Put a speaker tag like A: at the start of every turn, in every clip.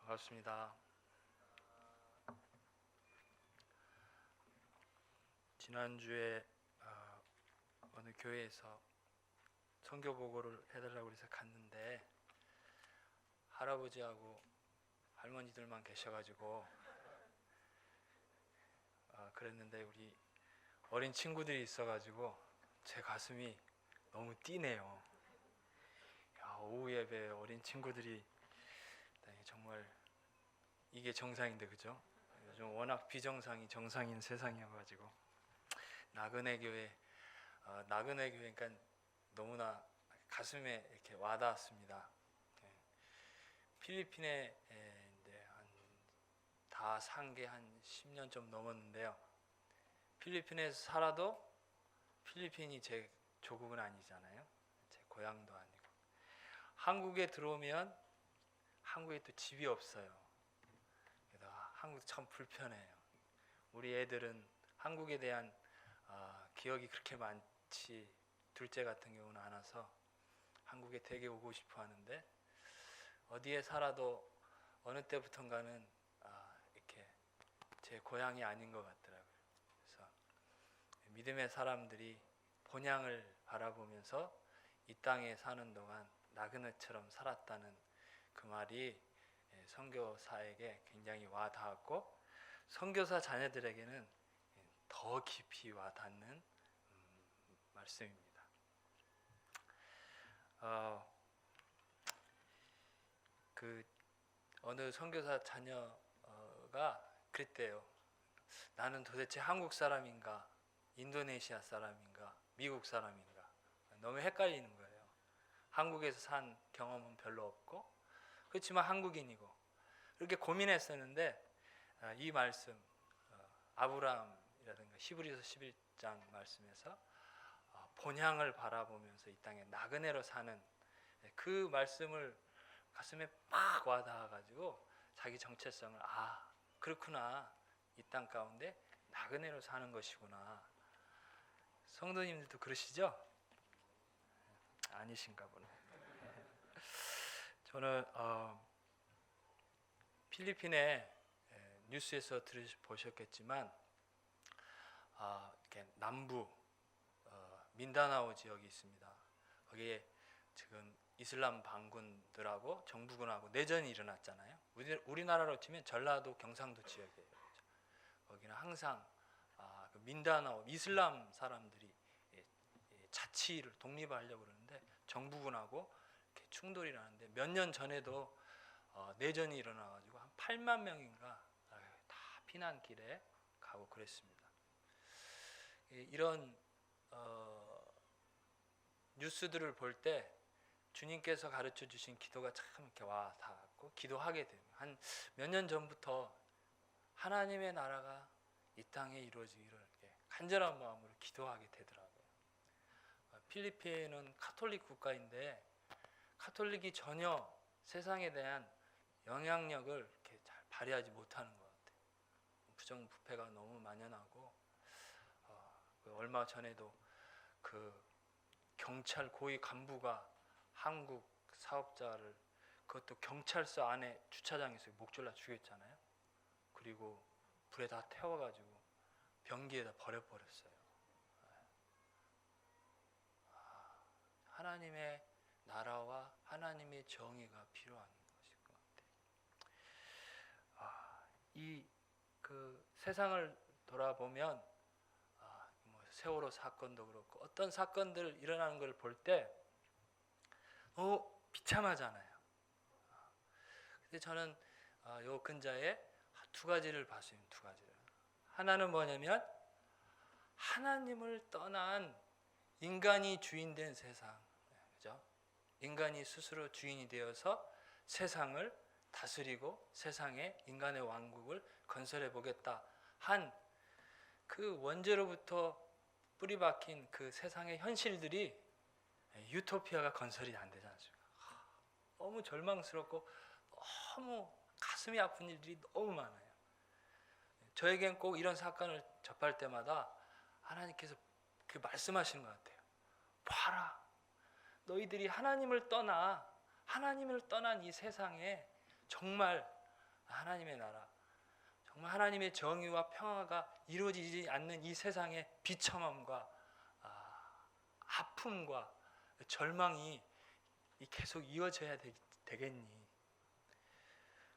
A: 반갑습니다. 지난주에 어느 교회에서 선교 보고를 해달라고 해서 갔는데 할아버지하고 할머니들만 계셔가지고 그랬는데 우리 어린 친구들이 있어가지고 제 가슴이 너무 뛰네요. 오후 예배 어린 친구들이 정말 이게 정상인데, 그죠? 요즘 워낙 비정상이 정상인 세상이어가지고 나그네 교회 그러니까 너무나 가슴에 이렇게 와닿았습니다. 필리핀에 다 산 게 한 10년 좀 넘었는데요. 필리핀에서 살아도 필리핀이 제 조국은 아니잖아요. 제 고향도 아니고. 한국에 들어오면 한국에 또 집이 없어요. 그래서 한국 참 불편해요. 우리 애들은 한국에 대한 기억이 그렇게 많지, 둘째 같은 경우는 안 와서 한국에 되게 오고 싶어 하는데 어디에 살아도 어느 때부턴가는 이렇게 제 고향이 아닌 것 같더라고요. 그래서 믿음의 사람들이 본향을 바라보면서 이 땅에 사는 동안 나그네처럼 살았다는 그 말이 선교사에게 굉장히 와닿았고, 선교사 자녀들에게는 더 깊이 와닿는 말씀입니다. 그 어느 선교사 자녀가 그랬대요. 나는 도대체 한국 사람인가, 인도네시아 사람인가, 미국 사람인가 너무 헷갈리는 거예요. 한국에서 산 경험은 별로 없고 그렇지만 한국인이고 이렇게 고민했었는데 이 말씀 아브라함이라든가 히브리서 11장 말씀에서 본향을 바라보면서 이 땅에 나그네로 사는 그 말씀을 가슴에 팍 와닿아가지고 자기 정체성을 그렇구나, 이 땅 가운데 나그네로 사는 것이구나. 성도님들도 그러시죠? 아니신가 보네. 저는 필리핀에 뉴스에서 들으보셨겠지만 이렇게 남부 민다나오 지역이 있습니다. 거기에 지금 이슬람 반군들하고 정부군하고 내전이 일어났잖아요. 우리나라로 치면 전라도 경상도 지역이에요. 거기는 항상 그 민다나오 이슬람 사람들이 자치를 독립하려고 그러는데 정부군하고 이렇게 충돌이 나는데 몇 년 전에도 내전이 일어나가지고 한 8만 명인가 다 피난길에 가고 그랬습니다. 이런 뉴스들을 볼 때 주님께서 가르쳐 주신 기도가 참 이렇게 와 닿았고 기도하게 됩니다. 한 몇 년 전부터 하나님의 나라가 이 땅에 이루어지기를 이렇게 간절한 마음으로 기도하게 되더라고요. 필리핀은 카톨릭 국가인데 카톨릭이 전혀 세상에 대한 영향력을 이렇게 잘 발휘하지 못하는 것 같아요. 부정부패가 너무 만연하고 얼마 전에도 그 경찰 고위 간부가 한국 사업자를 그것도 경찰서 안에 주차장에서 목 졸라 죽였잖아요. 그리고 불에 다 태워가지고 변기에다 버려버렸어요. 하나님의 나라와 하나님의 정의가 필요한 것일 것 같아요. 그 세상을 돌아보면 세월호 사건도 그렇고 어떤 사건들 일어나는 걸 볼 때 너무 비참하잖아요. 근데 저는 요 근자에 두 가지를 봤어요. 두 가지를. 하나는 뭐냐면 하나님을 떠난 인간이 주인된 세상, 그죠? 인간이 스스로 주인이 되어서 세상을 다스리고 세상에 인간의 왕국을 건설해 보겠다 한 그 원죄로부터 뿌리박힌 그 세상의 현실들이 유토피아가 건설이 안 되지 않습니까? 너무 절망스럽고 너무 가슴이 아픈 일들이 너무 많아요. 저에겐 꼭 이런 사건을 접할 때마다 하나님께서 그 말씀하시는 것 같아요. 봐라, 너희들이 하나님을 떠난 이 세상에 정말 하나님의 나라, 정말 하나님의 정의와 평화가 이루어지지 않는 이 세상의 비참함과 아픔과 절망이 계속 이어져야 되겠니?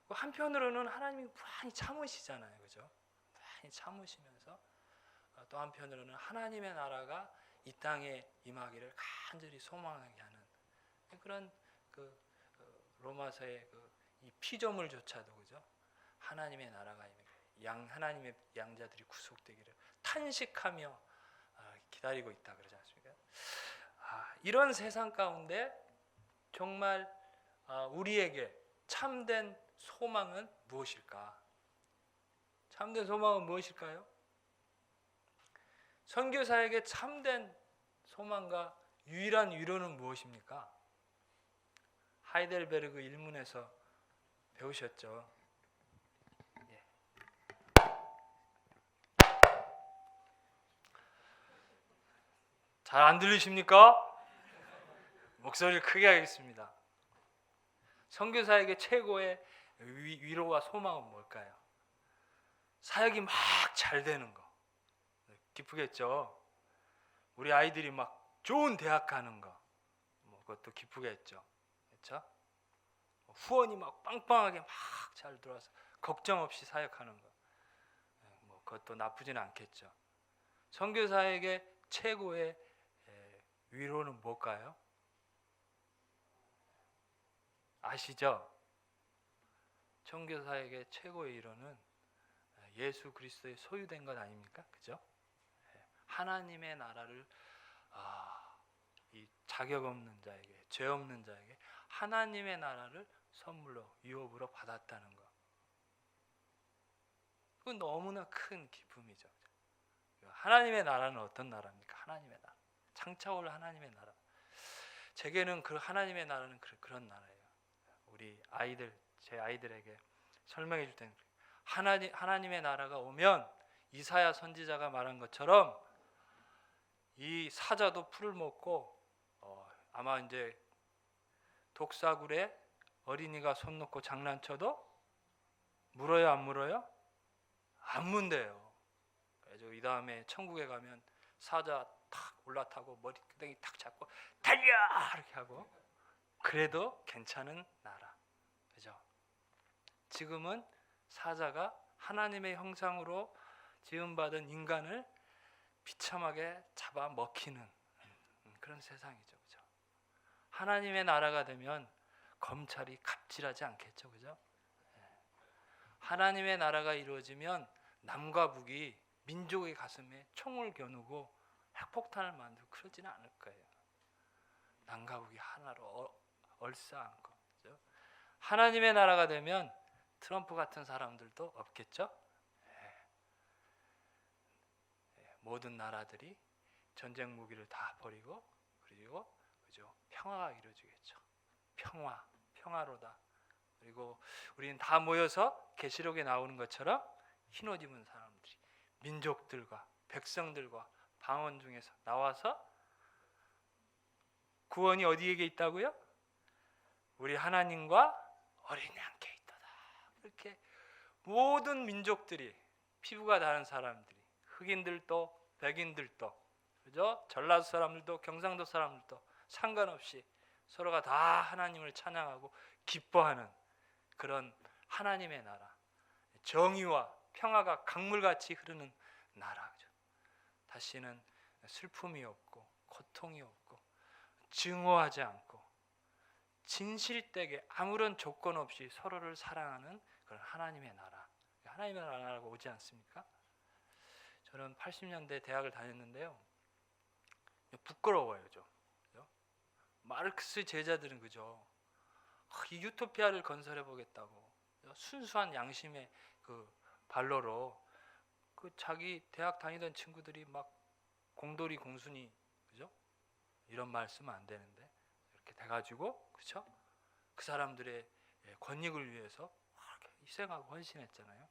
A: 한편으로는 하나님이 많이 참으시잖아요, 그죠? 많이 참으시면서 또 한편으로는 하나님의 나라가 이 땅에 임하기를 간절히 소망하게 하는 그런 로마서의 이 피조물조차도, 그죠? 하나님의 나라가 하나님의 양자들이 구속되기를 탄식하며 기다리고 있다 그러지 않습니까? 이런 세상 가운데 정말 우리에게 참된 소망은 무엇일까? 참된 소망은 무엇일까요? 선교사에게 참된 소망과 유일한 위로는 무엇입니까? 하이델베르그 일문에서 배우셨죠. 잘 안 들리십니까? 목소리를 크게 하겠습니다. 선교사에게 최고의 위로와 소망은 뭘까요? 사역이 막 잘 되는 거. 기쁘겠죠? 우리 아이들이 막 좋은 대학 가는 거. 그것도 기쁘겠죠. 그렇죠? 후원이 막 빵빵하게 막 잘 들어와서 걱정 없이 사역하는 거. 그것도 나쁘지는 않겠죠. 선교사에게 최고의 위로는 뭘까요? 아시죠? 선교사에게 최고의 위로는 예수 그리스도의 소유된 것 아닙니까? 그죠? 하나님의 나라를 이 자격 없는 자에게, 죄 없는 자에게 하나님의 나라를 선물로, 유업으로 받았다는 것. 그건 너무나 큰 기쁨이죠. 하나님의 나라는 어떤 나라입니까? 하나님의 나라. 창차올 하나님의 나라. 제게는 그 하나님의 나라는 그런 나라예요. 우리 아이들, 제 아이들에게 설명해 줄 때는 하나님의 나라가 오면 이사야 선지자가 말한 것처럼 이 사자도 풀을 먹고 아마 이제 독사굴에 어린이가 손 놓고 장난쳐도 물어요, 안 물어요? 안 문대요. 그래서 이 다음에 천국에 가면 사자 탁 올라타고 머리끄댕이 탁 잡고 달려! 이렇게 하고 그래도 괜찮은 나라. 그죠? 지금은 사자가 하나님의 형상으로 지음받은 인간을 비참하게 잡아 먹히는 그런 세상이죠. 그죠? 하나님의 나라가 되면 검찰이 갑질하지 않겠죠. 그죠? 하나님의 나라가 이루어지면 남과 북이 민족의 가슴에 총을 겨누고 핵폭탄을 만들고 그러지는 않을 거예요. 남과 북이 하나로 얼싸안고. 그죠? 하나님의 나라가 되면 트럼프 같은 사람들도 없겠죠. 모든 나라들이 전쟁 무기를 다 버리고 그리고 그죠? 평화가 이루어지겠죠. 평화로다. 그리고 우리는 다 모여서 계시록에 나오는 것처럼 흰옷 입은 사람들이 민족들과 백성들과 방언 중에서 나와서 구원이 어디에게 있다고요? 우리 하나님과 어린 양께 있도다. 이렇게 모든 민족들이 피부가 다른 사람들이 흑인들도 백인들도 그죠? 전라도 사람들도 경상도 사람들도 상관없이 서로가 다 하나님을 찬양하고 기뻐하는 그런 하나님의 나라, 정의와 평화가 강물같이 흐르는 나라죠. 다시는 슬픔이 없고 고통이 없고 증오하지 않고 진실되게 아무런 조건 없이 서로를 사랑하는 그런 하나님의 나라. 하나님의 나라가 오지 않습니까? 저는 80년대 대학을 다녔는데요. 부끄러워요, 좀. 마르크스 제자들은 그죠? 이 유토피아를 건설해 보겠다고 순수한 양심의 그 발로로 그 자기 대학 다니던 친구들이 막 공돌이 공순이 그죠? 이런 말 쓰면 안 되는데 이렇게 돼가지고 그죠? 그 사람들의 권익을 위해서 이렇게 희생하고 헌신했잖아요.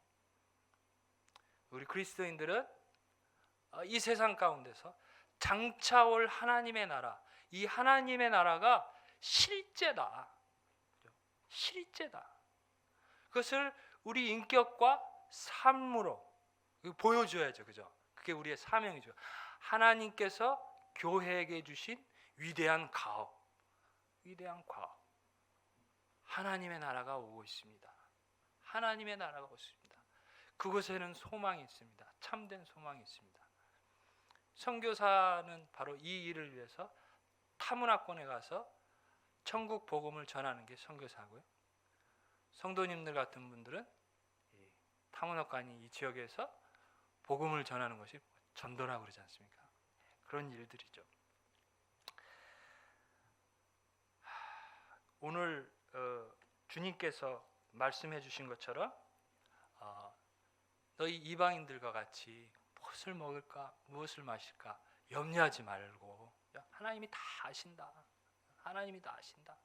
A: 우리 그리스도인들은 이 세상 가운데서 장차올 하나님의 나라, 이 하나님의 나라가 실제다. 실제다. 그것을 우리 인격과 삶으로 보여줘야죠. 그죠? 그게 우리의 사명이죠. 하나님께서 교회에게 주신 위대한 가업, 위대한 과업. 하나님의 나라가 오고 있습니다. 하나님의 나라가 오고 있습니다. 그곳에는 소망이 있습니다. 참된 소망이 있습니다. 선교사는 바로 이 일을 위해서 타문화권에 가서 천국 복음을 전하는 게 선교사고요. 성도님들 같은 분들은 타문화권이 이 지역에서 복음을 전하는 것이 전도라고 그러지 않습니까? 그런 일들이죠. 오늘 주님께서 말씀해 주신 것처럼 너희 이방인들과 같이 무엇을 먹을까 무엇을 마실까 염려하지 말고 하나님이 다 아신다. 하나님이 다 아신다.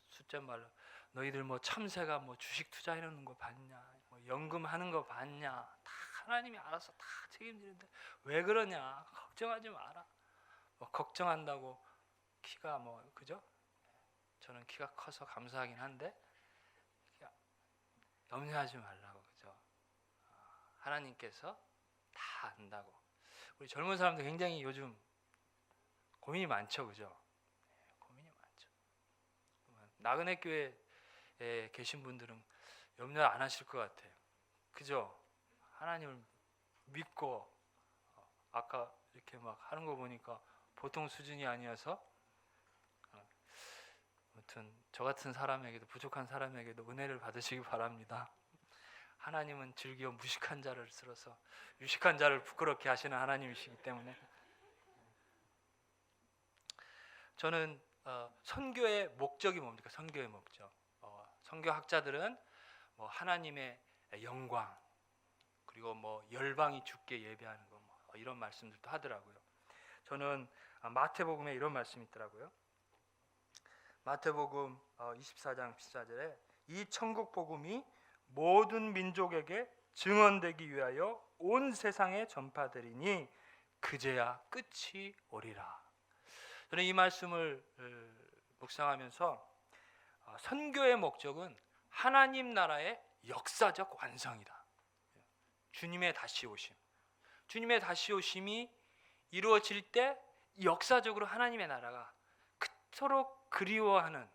A: 숫자 말로 너희들 뭐 참새가 뭐 주식 투자해 놓는 거 봤냐, 뭐 연금 하는 거 봤냐, 다 하나님이 알아서 다 책임지는데 왜 그러냐, 걱정하지 마라. 뭐 걱정한다고 키가 뭐 그죠? 저는 키가 커서 감사하긴 한데 염려하지 말라고 그죠? 하나님께서 다 안다고. 우리 젊은 사람들 굉장히 요즘 고민이 많죠, 그죠? 고민이 많죠. 나그네 교회에 계신 분들은 염려 안 하실 것 같아요, 그죠? 하나님을 믿고 아까 이렇게 막 하는 거 보니까 보통 수준이 아니어서 아무튼 저 같은 사람에게도 부족한 사람에게도 은혜를 받으시기 바랍니다. 하나님은 즐겨 무식한 자를 쓸어서 유식한 자를 부끄럽게 하시는 하나님이시기 때문에 저는 선교의 목적이 뭡니까? 선교의 목적. 선교학자들은 뭐 하나님의 영광 그리고 뭐 열방이 주께 예배하는 거 뭐 이런 말씀들도 하더라고요. 저는 마태복음에 이런 말씀이 있더라고요. 마태복음 24장 14절에 이 천국 복음이 모든 민족에게 증언되기 위하여 온 세상에 전파되리니 그제야 끝이 오리라. 저는 이 말씀을 묵상하면서 선교의 목적은 하나님 나라의 역사적 완성이다. 주님의 다시 오심. 주님의 다시 오심이 이루어질 때 역사적으로 하나님의 나라가 그토록 그리워하는,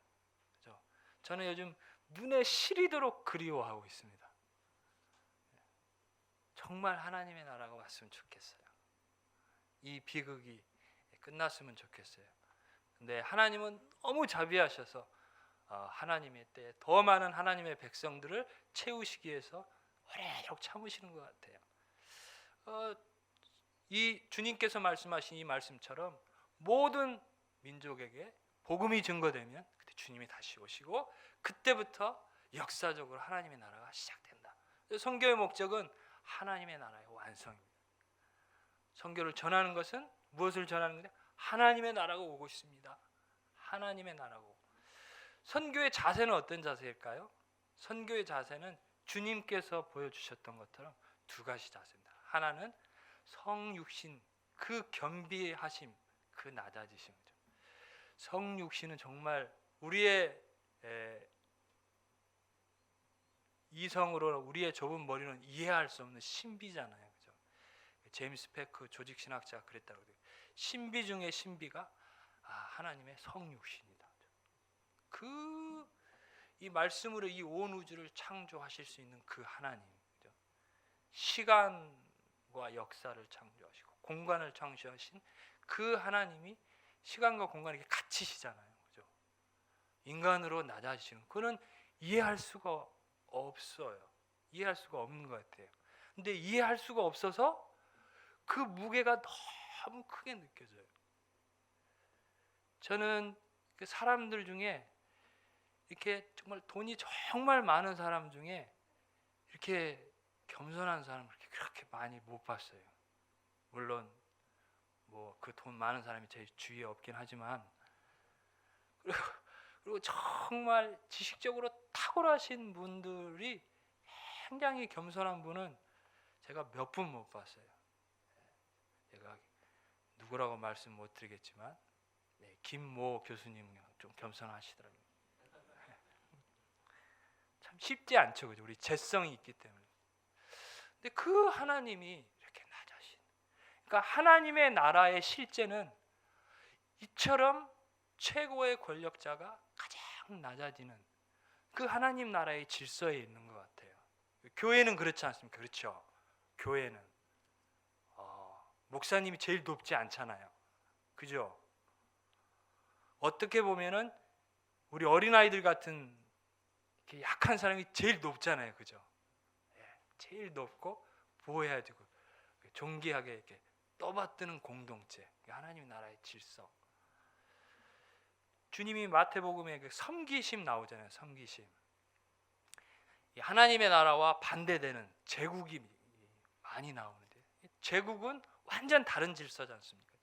A: 저는 요즘 눈에 시리도록 그리워하고 있습니다. 정말 하나님의 나라가 왔으면 좋겠어요. 이 비극이 끝났으면 좋겠어요. 근데 하나님은 너무 자비하셔서 하나님의 때에 더 많은 하나님의 백성들을 채우시기 위해서 오래도록 참으시는 것 같아요. 이 주님께서 말씀하신 이 말씀처럼 모든 민족에게 복음이 증거되면 그때 주님이 다시 오시고 그때부터 역사적으로 하나님의 나라가 시작된다. 선교의 목적은 하나님의 나라의 완성입니다. 선교를 전하는 것은 무엇을 전하는 거냐? 하나님의 나라가 오고 있습니다. 하나님의 나라고. 선교의 자세는 어떤 자세일까요? 선교의 자세는 주님께서 보여주셨던 것처럼 두 가지 자세입니다. 하나는 성육신, 그 겸비하심, 그 낮아지심. 성육신은 정말 우리의 이성으로 우리의 좁은 머리는 이해할 수 없는 신비잖아요, 그죠? 제임스 페크 조직 신학자가 그랬다고 그래요. 신비 중의 신비가 하나님의 성육신이다. 이 말씀으로 이 온 우주를 창조하실 수 있는 그 하나님, 그죠? 시간과 역사를 창조하시고 공간을 창조하신 그 하나님이 시간과 공간이 갇히시잖아요, 그죠? 인간으로 낮아지시는 그는 이해할 수가 없어요. 이해할 수가 없는 것 같아요. 근데 이해할 수가 없어서 그 무게가 너무 크게 느껴져요. 저는 그 사람들 중에 이렇게 정말 돈이 정말 많은 사람 중에 이렇게 겸손한 사람을 그렇게 많이 못 봤어요. 물론 뭐 그 돈 많은 사람이 제 주위에 없긴 하지만 그리고 정말 지식적으로 탁월하신 분들이 굉장히 겸손한 분은 제가 몇 분 못 봤어요. 제가 누구라고 말씀 못 드리겠지만 김모 교수님 좀 겸손하시더라고요. 참 쉽지 않죠, 그죠? 우리 죄성이 있기 때문에. 근데 그 하나님이 이렇게 낮아신. 그러니까 하나님의 나라의 실제는 이처럼 최고의 권력자가 가장 낮아지는 그 하나님 나라의 질서에 있는 것 같아요. 교회는 그렇지 않습니까? 그렇죠? 교회는 목사님이 제일 높지 않잖아요. 그죠? 어떻게 보면은 우리 어린아이들 같은 약한 사람이 제일 높잖아요. 그죠? 제일 높고 보호해야 되고 존귀하게 이렇게 떠받드는 공동체, 하나님 나라의 질서. 주님이 마태복음에 섬기심 나오잖아요. 섬기심. 하나님의 나라와 반대되는 제국이 많이 나오는데, 제국은 완전 다른 질서지 않습니까?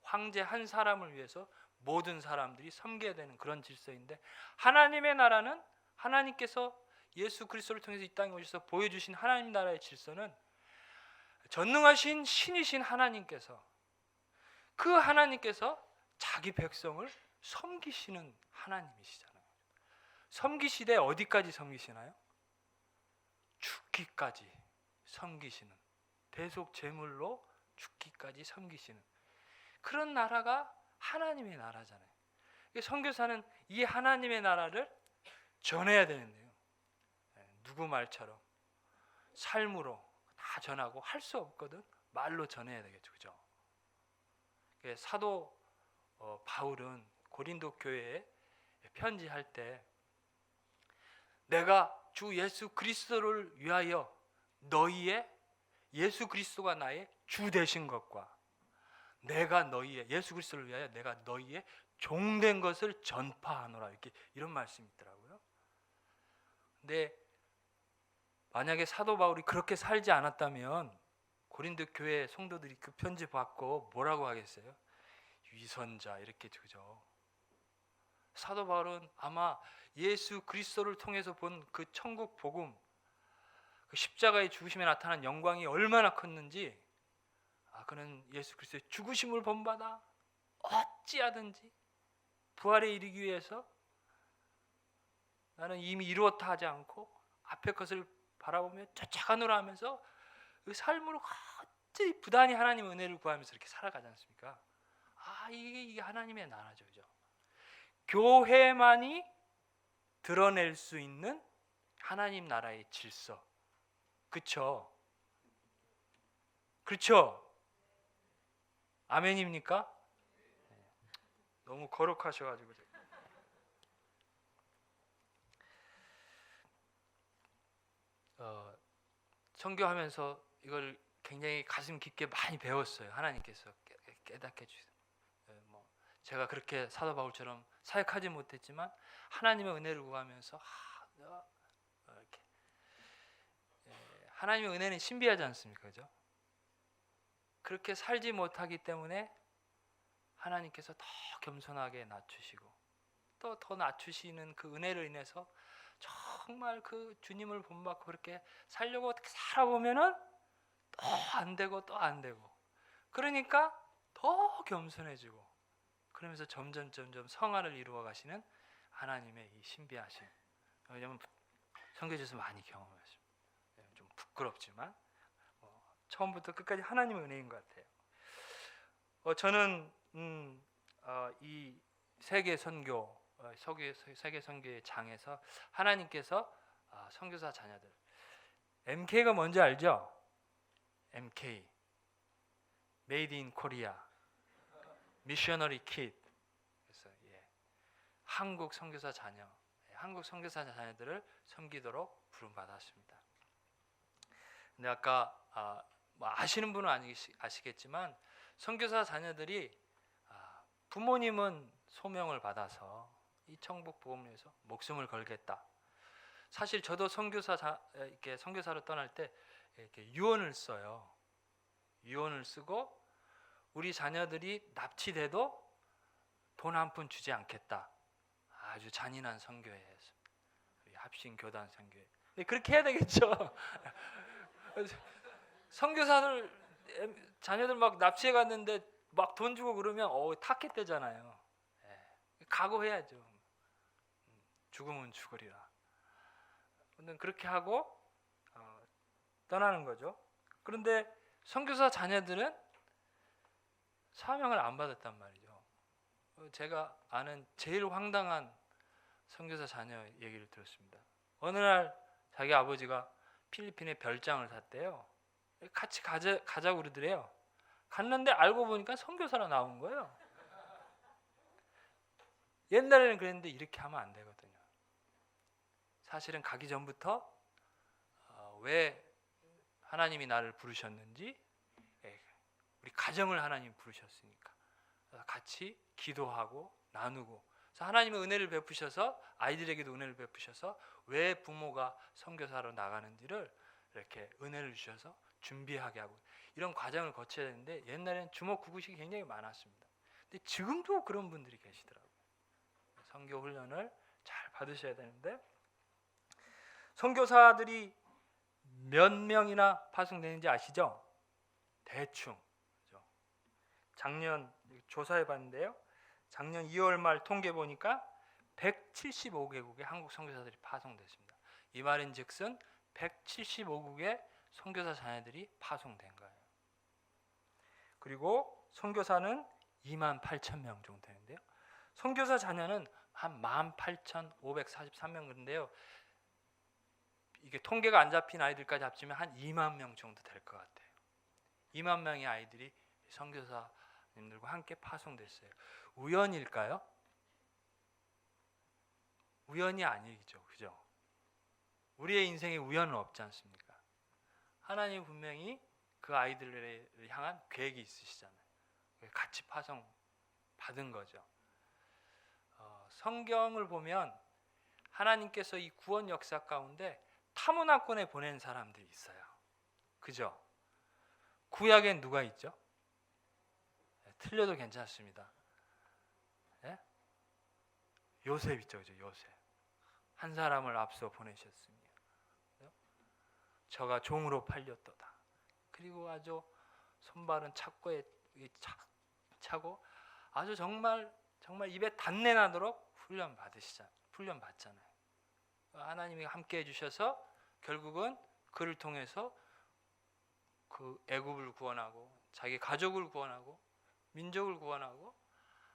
A: 황제 한 사람을 위해서 모든 사람들이 섬겨야 되는 그런 질서인데, 하나님의 나라는 하나님께서 예수 그리스도를 통해서 이 땅에 오셔서 보여주신 하나님 나라의 질서는 전능하신 신이신 하나님께서, 그 하나님께서 자기 백성을 섬기시는 하나님이시잖아요. 섬기시되 어디까지 섬기시나요? 죽기까지 섬기시는, 대속 제물로 죽기까지 섬기시는 그런 나라가 하나님의 나라잖아요. 선교사는 이 하나님의 나라를 전해야 되는데요, 누구 말처럼 삶으로 다 전하고 할 수 없거든. 말로 전해야 되겠죠, 그죠? 사도 바울은 고린도 교회에 편지할 때, 내가 주 예수 그리스도를 위하여 너희의, 예수 그리스도가 나의 주 되신 것과 내가 너희의, 예수 그리스도를 위하여 내가 너희의 종된 것을 전파하노라, 이렇게 이런 말씀이 있더라고요. 근데 만약에 사도 바울이 그렇게 살지 않았다면 고린도 교회 성도들이 그 편지 받고 뭐라고 하겠어요? 위선자, 이렇게, 그죠? 사도 바울은 아마 예수 그리스도를 통해서 본 그 천국 복음, 그 십자가의 죽으심에 나타난 영광이 얼마나 컸는지, 그는 예수 그리스도의 죽으심을 본받아 어찌하든지 부활에 이르기 위해서 나는 이미 이루었다 하지 않고 앞의 것을 바라보며 쫓아가노라 하면서 그 삶으로 어찌 부단히 하나님의 은혜를 구하면서 이렇게 살아가지 않습니까? 이게 하나님의 나라죠, 그죠? 교회만이 드러낼 수 있는 하나님 나라의 질서, 그렇죠? 그렇죠? 아멘입니까? 너무 거룩하셔가지고. 선교하면서 이걸 굉장히 가슴 깊게 많이 배웠어요. 하나님께서 깨닫게 해주세요. 제가 그렇게 사도 바울처럼 사역하지 못했지만 하나님의 은혜를 구하면서 이렇게, 하나님의 은혜는 신비하지 않습니까? 그죠? 그렇게 살지 못하기 때문에 하나님께서 더 겸손하게 낮추시고 또 더 낮추시는 그 은혜로 인해서 정말 그 주님을 본받고 그렇게 살려고 살아보면은 또 안 되고 또 안 되고, 그러니까 더 겸손해지고, 그러면서 점점 성화를 이루어 가시는 하나님의 이 신비하심. 왜냐하면 선교지에서 많이 경험했습니다. 좀 부끄럽지만 처음부터 끝까지 하나님의 은혜인 것 같아요. 저는 이 세계 선교, 세계 선교의 장에서 하나님께서 선교사 자녀들, MK가 뭔지 알죠? MK, Made in Korea, Missionary Kid. 그래서 한국 선교사 자녀, 한국 선교사 자녀들을 섬기도록 부름받았습니다. 근데 아까 아시는 분은 아시겠지만 선교사 자녀들이 부모님은 소명을 받아서 이 천국 복음을 위해서 목숨을 걸겠다. 사실 저도 이렇게 선교사로 떠날 때 이렇게 유언을 써요. 유언을 쓰고 우리 자녀들이 납치돼도 돈 한 푼 주지 않겠다. 아주 잔인한 선교회였습니다. 합신 교단 선교회. 그렇게 해야 되겠죠. 선교사들 자녀들 막 납치해 갔는데 막 돈 주고 그러면 탁했대잖아요. 각오해야죠. 죽으면 죽으리라. 그렇게 하고 떠나는 거죠. 그런데 선교사 자녀들은 사명을 안 받았단 말이죠. 제가 아는 제일 황당한 선교사 자녀 얘기를 들었습니다. 어느 날 자기 아버지가 필리핀에 별장을 샀대요. 같이 가자고 그러더래요. 갔는데 알고 보니까 선교사로 나온 거예요. 옛날에는 그랬는데 이렇게 하면 안 되거든요. 사실은 가기 전부터 왜 하나님이 나를 부르셨는지, 우리 가정을 하나님 부르셨으니까 같이 기도하고 나누고, 그래서 하나님의 은혜를 베푸셔서 아이들에게도 은혜를 베푸셔서 왜 부모가 선교사로 나가는지를 이렇게 은혜를 주셔서 준비하게 하고, 이런 과정을 거쳐야 되는데 옛날에는 주먹구구식이 굉장히 많았습니다. 근데 지금도 그런 분들이 계시더라고요. 선교 훈련을 잘 받으셔야 되는데, 선교사들이 몇 명이나 파송되는지 아시죠? 대충 작년 조사해 봤는데요. 작년 2월 말 통계 보니까 175개국에 한국 선교사들이 파송됐습니다. 이 말인즉슨 175국에 선교사 자녀들이 파송된 거예요. 그리고 선교사는 28,000명 정도 되는데요. 선교사 자녀는 한 18,543명 그런데요. 이게 통계가 안 잡힌 아이들까지 합치면 한 2만 명 정도 될 것 같아요. 2만 명의 아이들이 선교사님들과 함께 파송됐어요. 우연일까요? 우연이 아니죠, 그죠? 우리의 인생에 우연은 없지 않습니까? 하나님 분명히 그 아이들을 향한 계획이 있으시잖아요. 같이 파송 받은 거죠. 성경을 보면 하나님께서 이 구원 역사 가운데 타문화권에 보낸 사람들이 있어요. 그죠? 구약엔 누가 있죠? 틀려도 괜찮습니다. 네? 요셉 있죠, 그죠? 요셉. 한 사람을 앞서 보내셨습니다. 저가 종으로 팔렸도다. 그리고 아주 손발은 착고에 차고 아주 정말 입에 단내 나도록 훈련 받잖아요. 하나님이 함께 해주셔서 결국은 그를 통해서 그 애굽을 구원하고 자기 가족을 구원하고 민족을 구원하고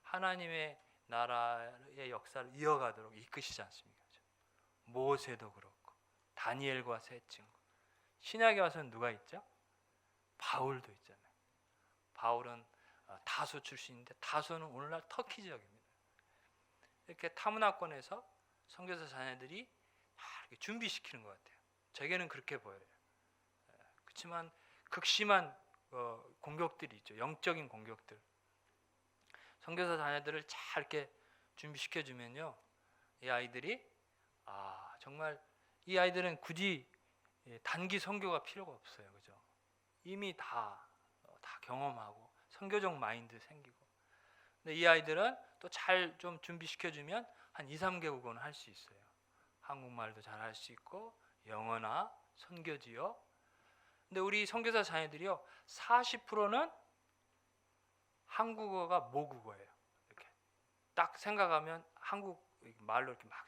A: 하나님의 나라의 역사를 이어가도록 이끄시지 않습니까? 모세도 그렇고 다니엘과 세 친구. 신약에 와서는 누가 있죠? 바울도 있잖아요. 바울은 다소 출신인데 다소는 오늘날 터키 지역입니다. 이렇게 타문화권에서 선교사 자녀들이 이렇게 준비시키는 것 같아요. 제게는 그렇게 보여요. 그렇지만 극심한 공격들이 있죠. 영적인 공격들. 선교사 자녀들을 잘 이렇게 준비시켜 주면요, 이 아이들이 정말 이 아이들은 굳이 단기 선교가 필요가 없어요, 그죠? 이미 다 경험하고 선교적 마인드 생기고. 근데 이 아이들은 또 잘 좀 준비시켜 주면 한 2, 3개국어는 할 수 있어요. 한국말도 잘 할 수 있고 영어나 선교지요. 근데 우리 선교사 자녀들이요, 40%는 한국어가 모국어예요. 이렇게 딱 생각하면 한국 말로 이렇게 막.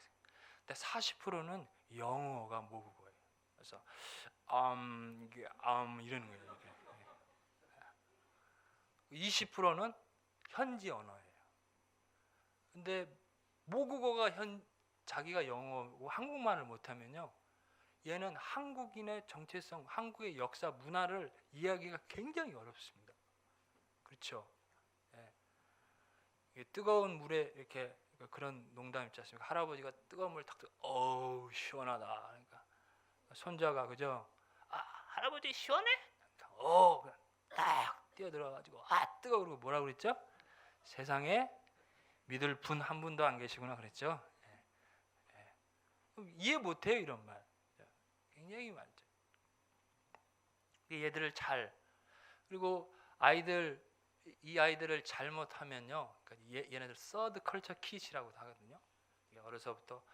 A: 근데 40%는 영어가 모국어예요. 그래서 이러는 거예요. 이렇게. 20%는 현지 언어예요. 근데 모국어가 자기가 영어고 한국말을 못하면요, 얘는 한국인의 정체성, 한국의 역사, 문화를 이해하기가 굉장히 어렵습니다. 그렇죠? 예. 뜨거운 물에 이렇게 그런 농담 있지 않습니까? 할아버지가 뜨거운 물을 탁 어우 시원하다. 그러니까 손자가 그죠? 할아버지 시원해? 딱 뛰어들어가지고 뜨거워. 그러고 뭐라고 그랬죠? 세상에 믿을 분 한 분도 안 계시구나 그랬죠? 이해 못해요 이런 말. 굉장히 많죠. 얘들을 그리고 이 아이들을 잘못하면요, 그러니까 얘네들 서드 컬처 킷이라고 하거든요. 어려서부터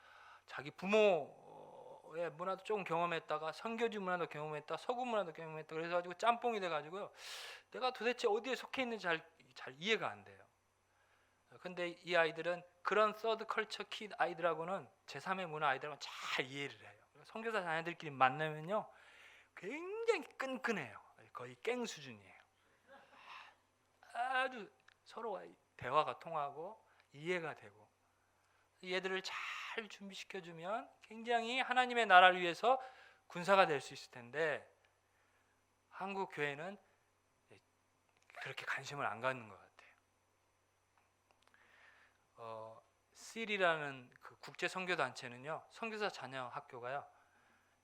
A: 자기 부모의 문화도 조금 경험했다가 선교지 문화도 경험했다, 서구 문화도 경험했다. 그래가지고 짬뽕이 돼가지고요, 내가 도대체 어디에 속해 있는지 잘 이해가 안 돼요. 근데 이 아이들은 그런 서드 컬처 킷 아이들하고는 제3의 문화 아이들하고는 잘 이해를 해요. 선교사 자녀들끼리 만나면요 굉장히 끈끈해요. 거의 깽 수준이에요. 아주 서로가 대화가 통하고 이해가 되고, 얘들을 잘 준비시켜주면 굉장히 하나님의 나라를 위해서 군사가 될 수 있을 텐데, 한국 교회는 그렇게 관심을 안 갖는 것 같아요. CIL이라는 그 국제 선교 단체는요, 선교사 자녀 학교가요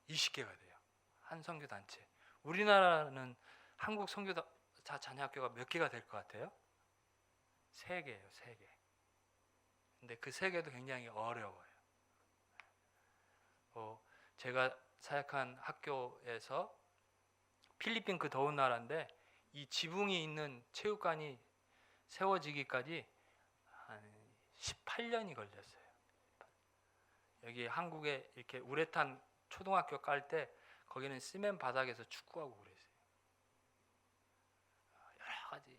A: 20개가 돼요. 한 선교 단체. 우리나라는 한국 선교사 자녀 학교가 몇 개가 될 것 같아요? 3개예요, 3개. 근데 그 3개도 굉장히 어려워요. 제가 사역한 학교에서 필리핀 그 더운 나라인데 이 지붕이 있는 체육관이 세워지기까지 한 18년이 걸렸어요. 여기 한국에 이렇게 우레탄 초등학교 깔 때 거기는 시멘 바닥에서 축구하고 그랬어요. 여러 가지.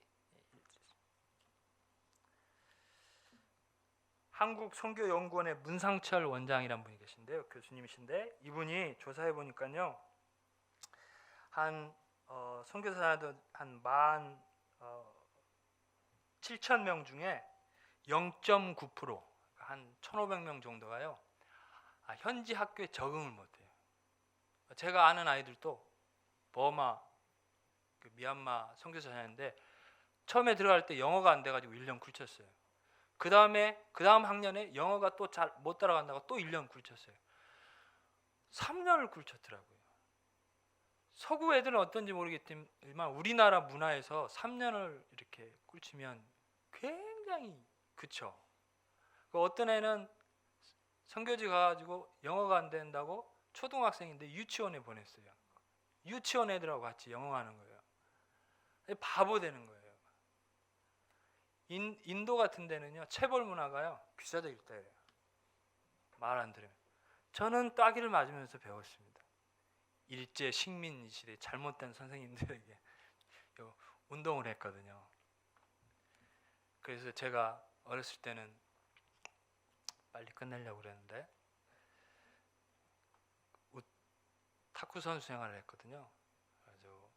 A: 한국선교연구원의 문상철 원장이라는 분이 계신데요, 교수님이신데, 이분이 조사해 보니까요, 한 선교사도 한 17,000명 중에 0.9%, 한 1,500명 정도가요, 현지 학교에 적응을 못해요. 제가 아는 아이들도 버마, 그 미얀마 선교사 자녀인데 처음에 들어갈 때 영어가 안 돼가지고 1년 굴쳤어요. 그 다음 학년에 영어가 또 잘 못 따라간다고 또 1년 굴쳤어요. 3년을 굴쳤더라고요. 서구 애들은 어떤지 모르겠지만 우리나라 문화에서 3년을 이렇게 굴치면 굉장히, 그쵸? 어떤 애는 선교지 가가지고 영어가 안 된다고 초등학생인데 유치원에 보냈어요. 유치원 애들하고 같이 영어하는 거예요. 바보 되는 거예요. 인도 같은 데는요, 체벌 문화가요 귀사되기 때려요. 말 안 들으면. 저는 따귀를 맞으면서 배웠습니다. 일제 식민 시대 잘못된 선생님들에게 운동을 했거든요. 그래서 제가 어렸을 때는 빨리 끝내려고 그랬는데 탁구 선수 생활을 했거든요. 아주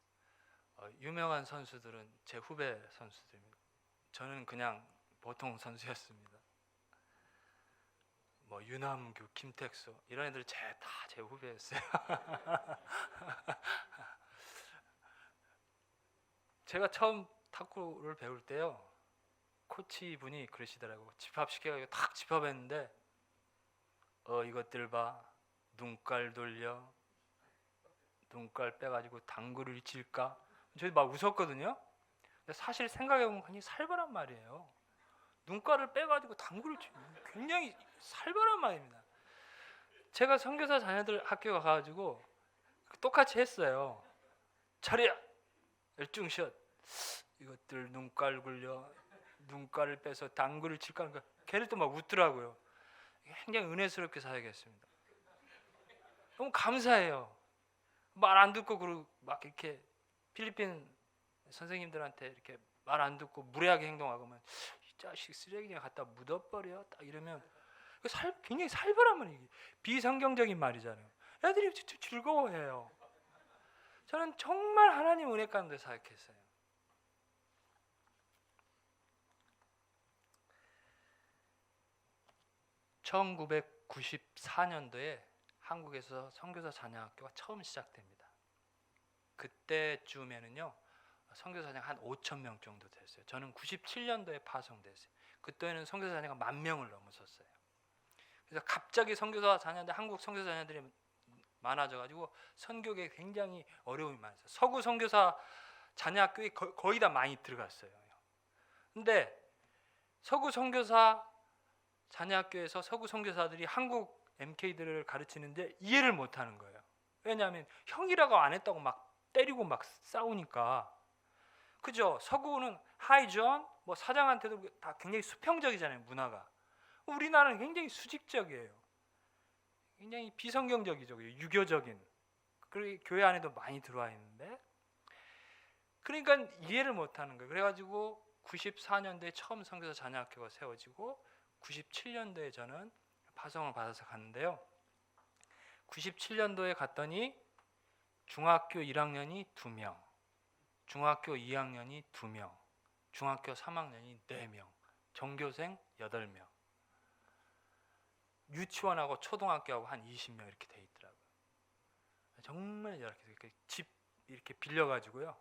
A: 유명한 선수들은 제 후배 선수들입니다. 저는 그냥 보통 선수였습니다. 뭐 유남규, 김택수 이런 애들 다 제 후배였어요. 제가 처음 탁구를 배울 때요, 코치 분이 그러시더라고. 집합시켜가지고 탁 집합했는데, 이것들 봐, 눈깔 돌려, 눈깔 빼가지고 당구를 칠까? 저희 막 웃었거든요. 근데 사실 생각해보면 굉장히 살벌한 말이에요. 눈깔을 빼가지고 당구를 치면 굉장히 살벌한 말입니다. 제가 선교사 자녀들 학교 가가지고 똑같이 했어요. 차례야, 열중샷. 이것들 눈깔 굴려, 눈깔을 빼서 당구를 칠까 하니까 걔를 또 막 웃더라고요. 굉장히 은혜스럽게 사역했습니다. 너무 감사해요. 말 안 듣고 그러고 막 이렇게 필리핀 선생님들한테 이렇게 말 안 듣고 무례하게 행동하고 이 자식 쓰레기에 갖다 묻어버려 딱 이러면 굉장히 살벌한 말이에요. 비성경적인 말이잖아요. 애들이 즐거워해요. 저는 정말 하나님 은혜 가운데 사역했어요. (1994년도에) 한국에서 선교사 자녀학교가 처음 시작됩니다. 그때쯤에는요, 선교사 자녀가 한 5,000명 정도 됐어요. 저는 97년도에 파송됐어요. 그때는 선교사 자녀가 10,000명을 넘어섰어요. 그래서 갑자기 선교사 자녀들, 한국 선교사 자녀들이 많아져가지고 선교계에 굉장히 어려움이 많았어요. 서구 선교사 자녀학교에 거의 다 많이 들어갔어요. 근데 서구 선교사 자녀학교에서 서구 선교사들이 한국 MK들을 가르치는데 이해를 못하는 거예요. 왜냐하면 형이라고 안 했다고 막 때리고 막 싸우니까. 그죠? 서구는 하이존, 뭐 사장한테도 다 굉장히 수평적이잖아요, 문화가. 우리나라는 굉장히 수직적이에요. 굉장히 비성경적이죠, 유교적인. 그리고 교회 안에도 많이 들어와 있는데, 그러니까 이해를 못하는 거예요. 그래가지고 94년도에 처음 선교사 자녀학교가 세워지고 97년도에 저는 파송을 받아서 갔는데요. 97년도에 갔더니 중학교 1학년이 2명, 중학교 2학년이 2명, 중학교 3학년이 4명, 전교생 8명, 유치원하고 초등학교하고 한 20명 이렇게 돼 있더라고요. 정말 이렇게 집 이렇게 빌려가지고요.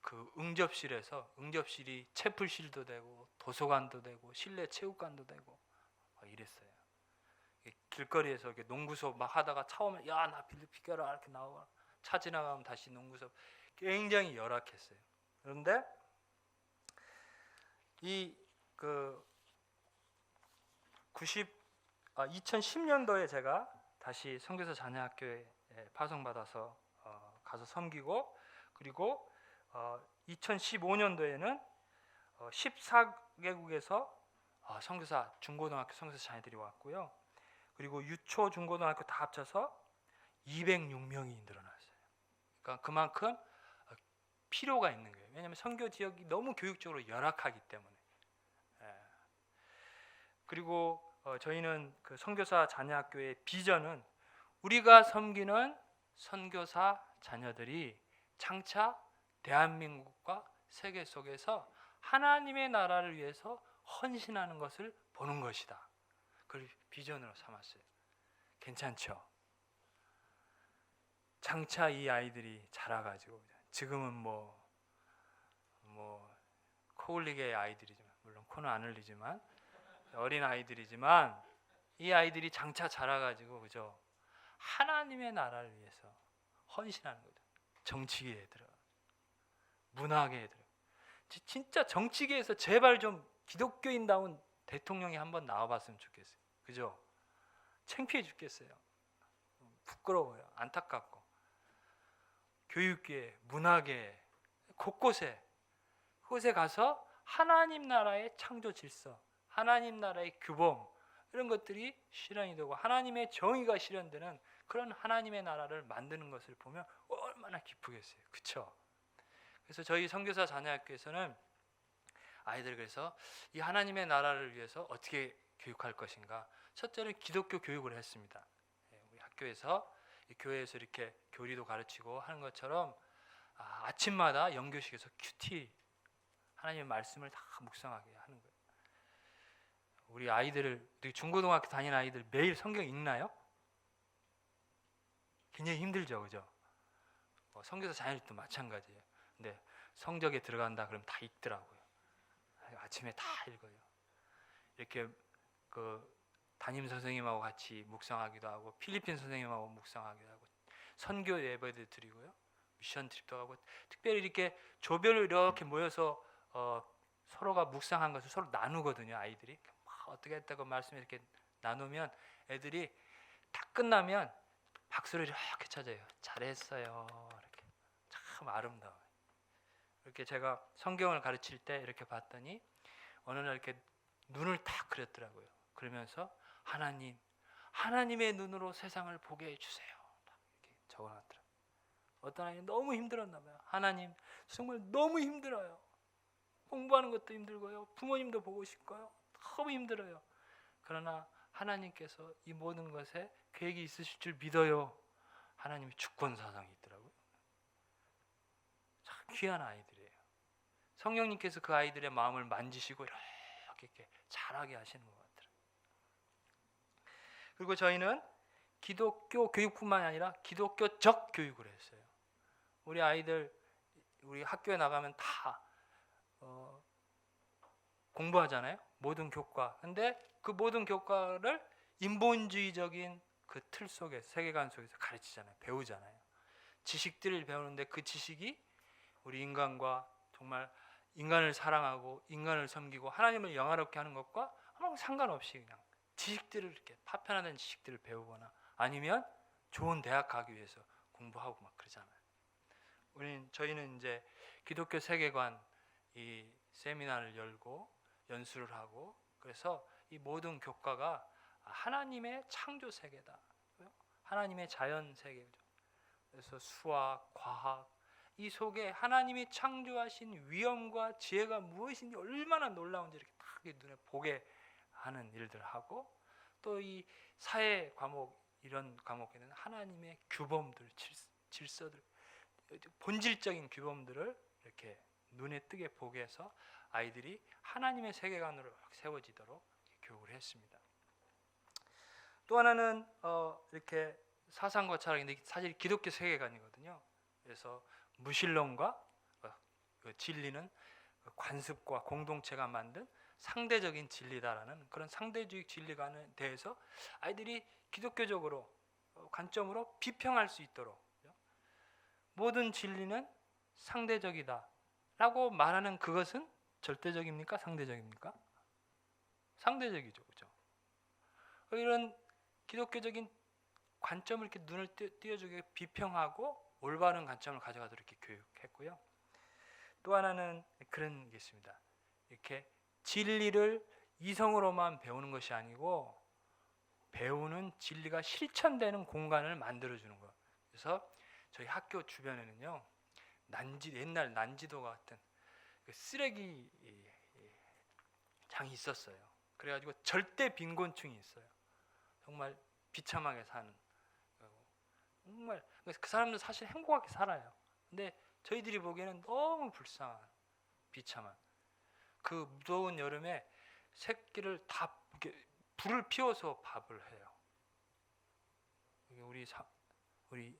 A: 그 응접실이 채플실도 되고 도서관도 되고 실내 체육관도 되고 이랬어요. 길거리에서 이렇게 농구 수업 막 하다가 차 오면 야 나 비켜라 이렇게 나와, 차 지나가면 다시 농구 수업. 굉장히 열악했어요. 그런데 이 그 2010년도에 제가 다시 선교사 자녀학교에 파송받아서 가서 섬기고, 그리고 2015년도에는 14개국에서 선교사 중고등학교 선교사 자녀들이 왔고요. 그리고 유초 중고등학교 다 합쳐서 206명이 늘어났어요. 그러니까 그만큼 필요가 있는 거예요. 왜냐하면 선교 지역이 너무 교육적으로 열악하기 때문에. 그리고 저희는 그 선교사 자녀학교의 비전은 우리가 섬기는 선교사 자녀들이 장차 대한민국과 세계 속에서 하나님의 나라를 위해서 헌신하는 것을 보는 것이다. 그걸 비전으로 삼았어요. 괜찮죠? 장차 이 아이들이 자라가지고 지금은 뭐 코 흘리게 아이들이지만, 물론 코는 안 흘리지만 어린 아이들이지만 이 아이들이 장차 자라가지고 그죠? 하나님의 나라를 위해서 헌신하는 거죠. 정치계에 들어, 문화계에 들어. 진짜 정치계에서 제발 좀 기독교인다운 대통령이 한번 나와봤으면 좋겠어요. 그죠? 창피해 죽겠어요. 부끄러워요. 안타깝고. 교육계, 문화계, 곳곳에 가서 하나님 나라의 창조 질서, 하나님 나라의 규범, 이런 것들이 실현이 되고 하나님의 정의가 실현되는 그런 하나님의 나라를 만드는 것을 보면 얼마나 기쁘겠어요. 그렇죠? 그래서 저희 선교사 자녀학교에서는 아이들, 그래서 이 하나님의 나라를 위해서 어떻게 교육할 것인가, 첫째는 기독교 교육을 했습니다. 우리 학교에서 교회에서 이렇게 교리도 가르치고 하는 것처럼 아침마다 영교식에서 큐티, 하나님의 말씀을 다 묵상하게 하는 거예요. 우리 아이들을, 중고등학교 다니는 아이들 매일 성경 읽나요? 굉장히 힘들죠, 그죠? 선교사 자녀들도 마찬가지예요. 근데 성적에 들어간다 그러면 다 읽더라고요. 아침에 다 읽어요. 이렇게 그 담임 선생님하고 같이 묵상하기도 하고, 필리핀 선생님하고 묵상하기도 하고, 선교 예배도 드리고요, 미션 트립도 하고, 특별히 이렇게 조별로 이렇게 모여서 서로가 묵상한 것을 서로 나누거든요. 아이들이 어떻게 했다고 말씀 이렇게 나누면 애들이 다 끝나면 박수를 이렇게 쳐줘요. 잘했어요. 이렇게 참 아름다워요. 이렇게 제가 성경을 가르칠 때 이렇게 봤더니 어느 날 이렇게 눈을 딱 그렸더라고요. 그러면서 하나님의 눈으로 세상을 보게 해주세요. 이렇게 적어놨더라고요. 어떤 아이는 너무 힘들었나 봐요. 하나님, 정말 너무 힘들어요. 공부하는 것도 힘들고요, 부모님도 보고 싶고요, 너무 힘들어요. 그러나 하나님께서 이 모든 것에 계획이 있으실 줄 믿어요. 하나님의 주권 사상이 있더라고요. 참 귀한 아이들이에요. 성령님께서 그 아이들의 마음을 만지시고 이렇게 자라게 하시는 것 같아요. 그리고 저희는 기독교 교육뿐만 아니라 기독교적 교육을 했어요. 우리 아이들, 우리 학교에 나가면 다 공부하잖아요. 모든 교과. 근데 그 모든 교과를 인본주의적인 그 틀 속에서, 세계관 속에서 가르치잖아요. 배우잖아요. 지식들을 배우는데 그 지식이 우리 인간과 정말 인간을 사랑하고 인간을 섬기고 하나님을 영화롭게 하는 것과 아무 상관없이 그냥 지식들을, 이렇게 파편화된 지식들을 배우거나 아니면 좋은 대학 가기 위해서 공부하고 막 그러잖아요. 저희는 이제 기독교 세계관 이 세미나를 열고 연수를 하고, 그래서 이 모든 교과가 하나님의 창조 세계다, 하나님의 자연 세계죠. 그래서 수학, 과학, 이 속에 하나님이 창조하신 위엄과 지혜가 무엇인지 얼마나 놀라운지 이렇게 딱 눈에 보게 하는 일들을 하고, 또 이 사회 과목, 이런 과목에는 하나님의 규범들, 질서들, 본질적인 규범들을 이렇게 눈에 띄게 보게 해서 아이들이 하나님의 세계관으로 세워지도록 교육을 했습니다. 또 하나는 이렇게 사상과 철학인데 사실 기독교 세계관이거든요. 그래서 무신론과 그 진리는 관습과 공동체가 만든 상대적인 진리다라는 그런 상대주의 진리관에 대해서 아이들이 기독교적으로 관점으로 비평할 수 있도록 모든 진리는 상대적이다라고 말하는 그것은 절대적입니까? 상대적입니까? 상대적이죠, 그렇죠? 이런 기독교적인 관점을 이렇게 눈을 띄어주게 비평하고 올바른 관점을 가져가도록 이렇게 교육했고요. 또 하나는 그런 게 있습니다. 이렇게 진리를 이성으로만 배우는 것이 아니고 배우는 진리가 실천되는 공간을 만들어주는 거예요. 그래서 저희 학교 주변에는요, 옛날 난지도 같은 그 쓰레기 장이 있었어요. 그래가지고 절대 빈곤층이 있어요. 정말 비참하게 사는, 정말 그 사람들 사실 행복하게 살아요. 근데 저희들이 보기에는 너무 불쌍한, 비참한 그 무더운 여름에 새끼를 다 이렇게 불을 피워서 밥을 해요. 우리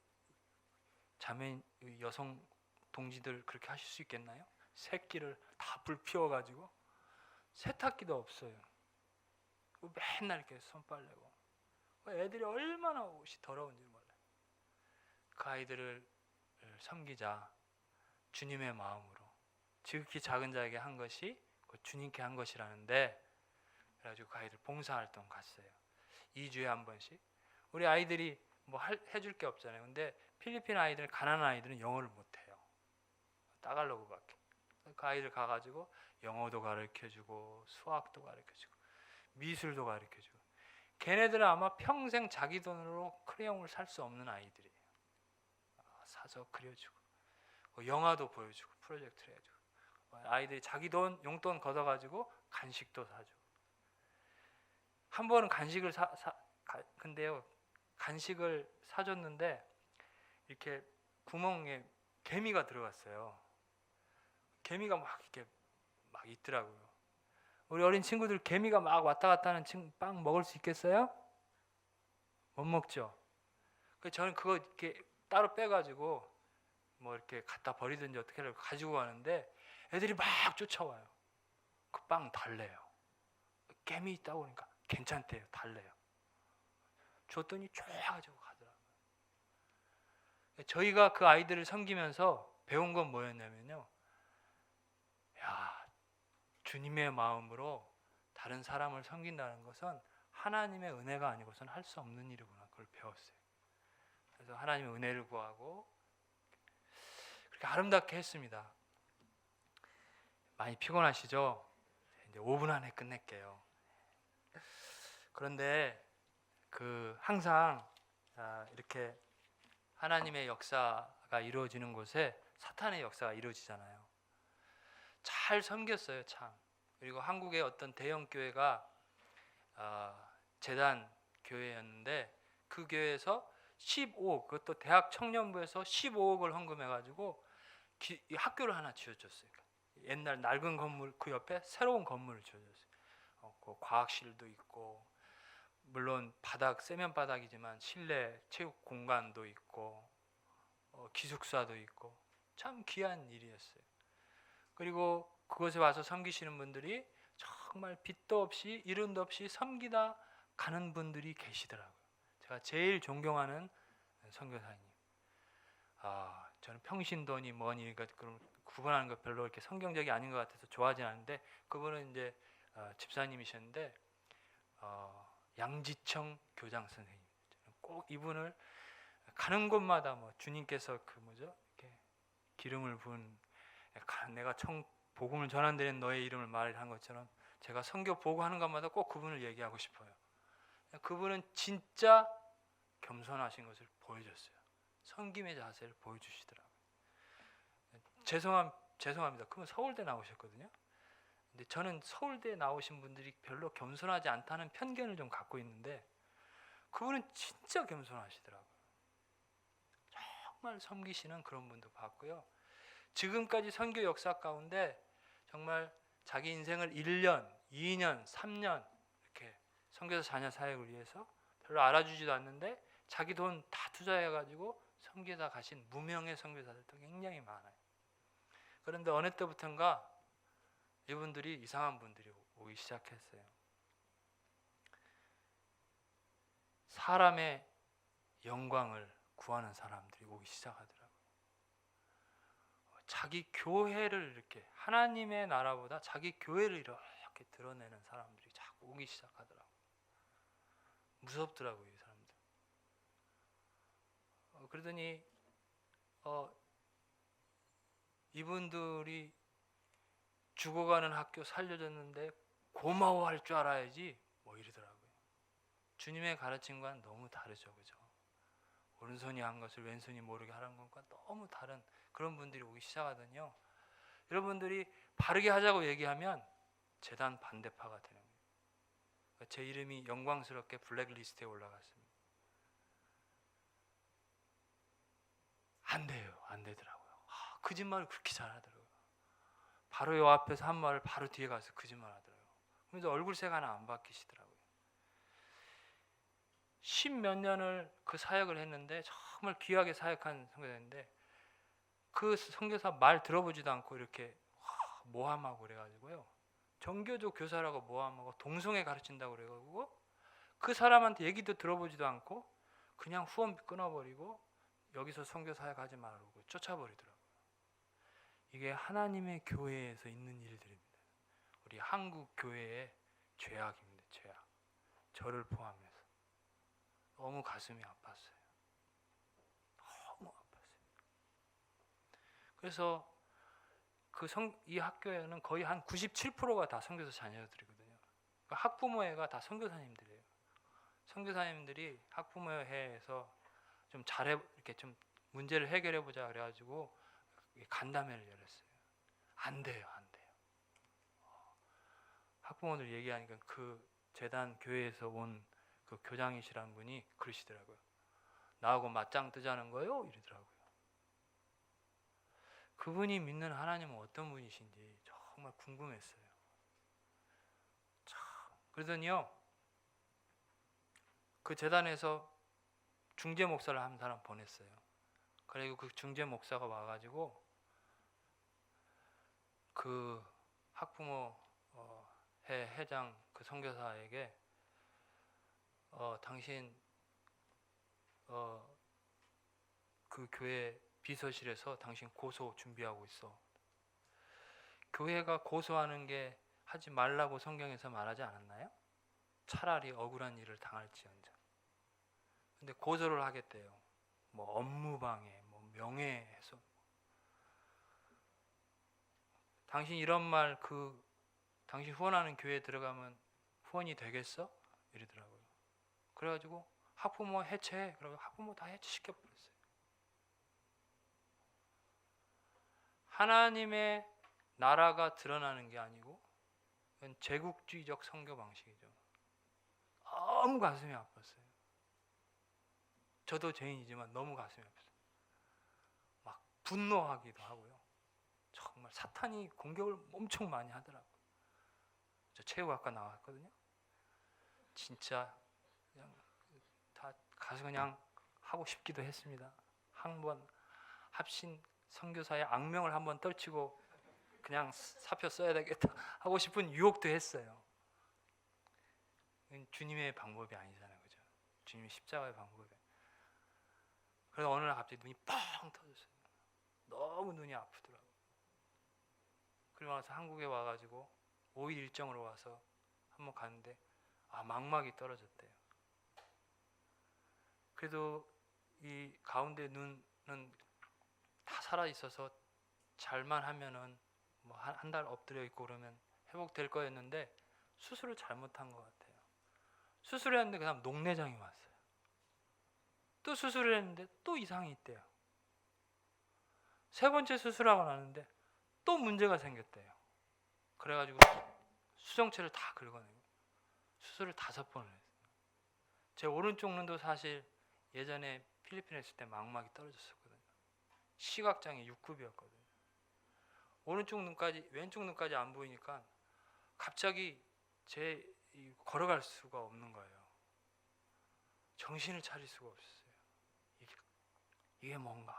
A: 자매 여성 동지들 그렇게 하실 수 있겠나요? 새끼를 다 불 피워가지고 세탁기도 없어요. 맨날 이렇게 손 빨래고 애들이 얼마나 옷이 더러운지 몰라요. 그 아이들을 섬기자 주님의 마음으로 지극히 작은 자에게 한 것이 주님께 한 것이라는데, 그래가지고 그 아이들 봉사활동 갔어요. 2주에 한 번씩. 우리 아이들이 뭐 해줄 게 없잖아요. 근데 필리핀 아이들, 가난한 아이들은 영어를 못해요. 따갈로그밖에. 그 아이들 가가지고 영어도 가르쳐주고 수학도 가르쳐주고 미술도 가르쳐주고. 걔네들은 아마 평생 자기 돈으로 크레용을 살 수 없는 아이들이에요. 사서 그려주고 영화도 보여주고 프로젝트를 해주고 아이들이 자기 돈 용돈 걷어가지고 간식도 사주고. 한 번은 간식을 근데요, 간식을 사줬는데 이렇게 구멍에 개미가 들어갔어요. 개미가 막 이렇게 막 있더라고요. 우리 어린 친구들 개미가 막 왔다 갔다 하는 빵 먹을 수 있겠어요? 못 먹죠. 그래서 저는 그거 이렇게 따로 빼가지고 뭐 이렇게 갖다 버리든지 어떻게 하려고 가지고 가는데 애들이 막 쫓아와요. 그 빵 달래요. 개미 있다고 그러니까 괜찮대요. 달래요. 줬더니 좋아가지고 가더라고요. 저희가 그 아이들을 섬기면서 배운 건 뭐였냐면요, 야, 주님의 마음으로 다른 사람을 섬긴다는 것은 하나님의 은혜가 아니고서는 할 수 없는 일이구나. 그걸 배웠어요. 그래서 하나님의 은혜를 구하고 그렇게 아름답게 했습니다. 많이 피곤하시죠? 이제 5분 안에 끝낼게요. 그런데 항상 이렇게 하나님의 역사가 이루어지는 곳에 사탄의 역사가 이루어지잖아요. 잘 섬겼어요, 참. 그리고 한국의 어떤 대형 교회가 재단 교회였는데 그 교회에서 15억, 그것도 대학 청년부에서 15억을 헌금해가지고 학교를 하나 지어줬어요. 옛날 낡은 건물 그 옆에 새로운 건물을 지어줬어요. 그 과학실도 있고, 물론 세면 바닥이지만 실내 체육 공간도 있고, 기숙사도 있고, 참 귀한 일이었어요. 그리고 그곳에 와서 섬기시는 분들이 정말 빚도 없이 이름도 없이 섬기다 가는 분들이 계시더라고요. 제가 제일 존경하는 선교사님. 저는 평신도니 뭐니 그런 구분하는 것 별로 이렇게 성경적이 아닌 것 같아서 좋아하진 않는데, 그분은 이제 집사님이셨는데 양지청 교장 선생님. 저는 꼭 이분을 가는 곳마다 주님께서 이렇게 기름을 부은 내가 복음을 전한다는 너의 이름을 말한 것처럼 제가 선교 보고하는 것마다 꼭 그분을 얘기하고 싶어요. 그분은 진짜 겸손하신 것을 보여줬어요. 섬김의 자세를 보여주시더라고요. 죄송합니다. 그분 서울대 나오셨거든요. 근데 저는 서울대 나오신 분들이 별로 겸손하지 않다는 편견을 좀 갖고 있는데 그분은 진짜 겸손하시더라고요. 정말 섬기시는 그런 분도 봤고요. 지금까지 선교 역사 가운데 정말 자기 인생을 1년, 2년, 3년 이렇게 선교사 자녀 사역을 위해서 별로 알아주지도 않는데 자기 돈 다 투자해가지고 선교사 가신 무명의 선교사들도 굉장히 많아요. 그런데 어느 때부턴가 이분들이 이상한 분들이 오기 시작했어요. 사람의 영광을 구하는 사람들이 오기 시작하더라고요. 자기 교회를 이렇게 하나님의 나라보다 자기 교회를 이렇게 드러내는 사람들이 자꾸 오기 시작하더라고요. 무섭더라고요, 이 사람들. 그러더니 이분들이 죽어가는 학교 살려줬는데 고마워할 줄 알아야지 뭐 이러더라고요. 주님의 가르침과는 너무 다르죠, 그죠? 오른손이 한 것을 왼손이 모르게 하라는 것과 너무 다른 그런 분들이 오기 시작하거든요. 여러분들이 바르게 하자고 얘기하면 재단 반대파가 되는 거예요. 제 이름이 영광스럽게 블랙리스트에 올라갔습니다. 안 돼요, 안 되더라고요. 거짓말을 그렇게 잘하더라고요. 바로 요 앞에서 한 말을 바로 뒤에 가서 거짓말 하더라고요. 그래서 얼굴색 하나 안 바뀌시더라고요. 10몇 년을 그 사역을 했는데 정말 귀하게 사역한 선교사인데 그 선교사 말 들어보지도 않고 이렇게 모함하고 그래가지고요. 정교조 교사라고 모함하고 동성애 가르친다고 그래가지고 그 사람한테 얘기도 들어보지도 않고 그냥 후원비 끊어버리고 여기서 선교 사역하지 말라고 쫓아버리더라고요. 이게 하나님의 교회에서 있는 일들입니다. 우리 한국 교회의 죄악입니다. 죄악. 저를 포함해서 너무 가슴이 아팠어요. 너무 아팠어요. 그래서 이 학교에는 거의 한 97%가 다 선교사 자녀들이거든요. 그러니까 학부모회가 다 선교사님들이에요. 선교사님들이 학부모회에서 좀 이렇게 좀 문제를 해결해 보자 그래가지고 간담회를 열었어요. 안 돼요, 안 돼요. 학부모들 얘기하니까 그 재단 교회에서 온 그 교장이시라는 분이 그러시더라고요. 나하고 맞짱 뜨자는 거요? 이러더라고요. 그분이 믿는 하나님은 어떤 분이신지 정말 궁금했어요. 참. 그러더니요, 그 재단에서 중재 목사를 한 사람 보냈어요. 그리고 그 중재 목사가 와가지고 그 학부모 회장 그 선교사에게 당신 그 교회 비서실에서 당신 고소 준비하고 있어. 교회가 고소하는 게 하지 말라고 성경에서 말하지 않았나요? 차라리 억울한 일을 당할지언정. 근데 고소를 하겠대요. 뭐 업무방해, 뭐 명예훼손. 당신 이런 말 당신 후원하는 교회에 들어가면 후원이 되겠어? 이러더라고요. 그래가지고 학부모 해체해. 그러고 학부모 다 해체시켜버렸어요. 하나님의 나라가 드러나는 게 아니고 이건 제국주의적 선교 방식이죠. 너무 가슴이 아팠어요. 저도 죄인이지만 너무 가슴이 아팠어요. 막 분노하기도 하고요. 정말 사탄이 공격을 엄청 많이 하더라고요. 저 체육학과 나왔거든요. 진짜 그냥 다 가서 그냥 하고 싶기도 했습니다. 한번 합신 선교사의 악명을 한번 떨치고 그냥 사표 써야 되겠다 하고 싶은 유혹도 했어요. 주님의 방법이 아니잖아요, 그죠? 주님의 십자가의 방법이. 그래서 어느 날 갑자기 눈이 뻥 터졌어요. 너무 눈이 아프더라고요. 그리고 나서 한국에 와가지고 5일 일정으로 와서 한번 갔는데 망막이 떨어졌대요. 그래도 이 가운데 눈은 다 살아 있어서 잘만 하면은 뭐 한 달 엎드려 있고 그러면 회복될 거였는데 수술을 잘못한 것 같아요. 수술을 했는데 그다음 녹내장이 왔어요. 또 수술을 했는데 또 이상이 있대요. 세 번째 수술하고 나는데 또 문제가 생겼대요. 그래가지고 수정체를 다 긁어내고 수술을 5번을 했어요. 제 오른쪽 눈도 사실 예전에 필리핀에 있을 때 망막이 떨어졌었거든요. 시각장애 6급이었거든요. 오른쪽 눈까지 왼쪽 눈까지 안 보이니까 갑자기 걸어갈 수가 없는 거예요. 정신을 차릴 수가 없었어요. 이게 뭔가?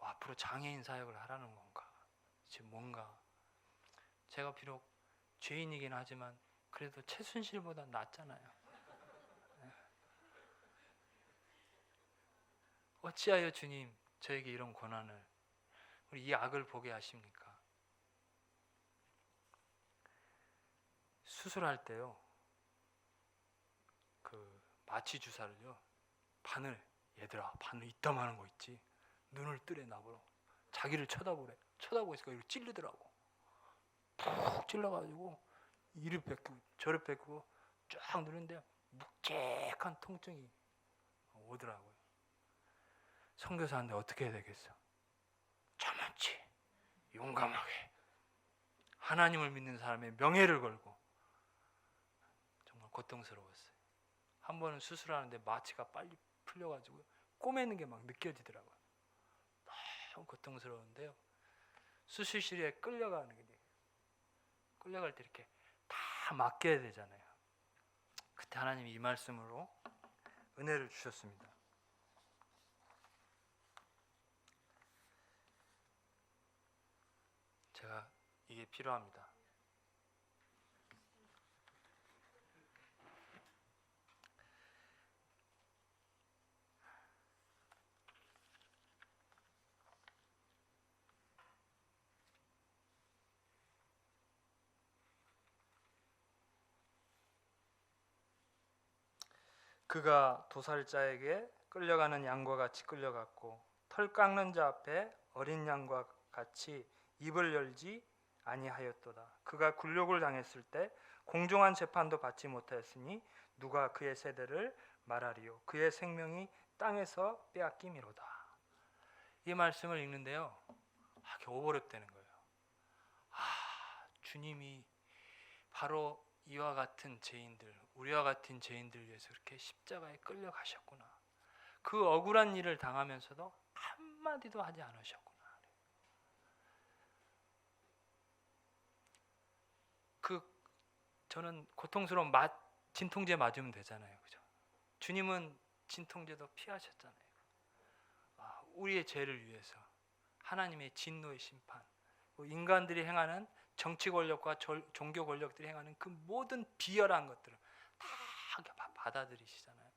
A: 앞으로 장애인 사역을 하라는 건가? 지금 뭔가? 제가 비록 죄인이긴 하지만 그래도 최순실보다 낫잖아요. 어찌하여 주님 저에게 이런 고난을, 우리 이 악을 보게 하십니까? 수술할 때요, 그 마취 주사를요, 얘들아 바늘 이따만한 거 있지, 눈을 뜨래 나보러. 자기를 쳐다보래. 쳐다보고 있으니까 이렇게 찌르더라고. 푹 찔러가지고 이를 뺏고 저를 뺏고 쫙 누르는데 묵직한 통증이 오더라고요. 선교사인데 어떻게 해야 되겠어? 참았지. 용감하게 하나님을 믿는 사람의 명예를 걸고. 정말 고통스러웠어요. 한 번은 수술하는데 마취가 빨리 풀려가지고 꼬매는 게 막 느껴지더라고요. 너무 고통스러운데요, 수술실에 끌려갈 때 이렇게 다 맡겨야 되잖아요. 그때 하나님이 이 말씀으로 은혜를 주셨습니다. 제가 이게 필요합니다. 그가 도살자에게 끌려가는 양과 같이 끌려갔고 털 깎는 자 앞에 어린 양과 같이 입을 열지 아니하였도다. 그가 굴욕을 당했을 때 공정한 재판도 받지 못하였으니 누가 그의 세대를 말하리요. 그의 생명이 땅에서 빼앗김이로다. 이 말씀을 읽는데요, 오버랩되는 거예요. 주님이 바로 이와 같은 죄인들, 우리와 같은 죄인들 위해서 그렇게 십자가에 끌려가셨구나. 그 억울한 일을 당하면서도 한마디도 하지 않으셨구나. 저는 고통스러운 진통제 맞으면 되잖아요, 그죠? 주님은 진통제도 피하셨잖아요. 우리의 죄를 위해서 하나님의 진노의 심판, 인간들이 행하는 정치 권력과 종교 권력들이 행하는 그 모든 비열한 것들을 다 받아들이시잖아요.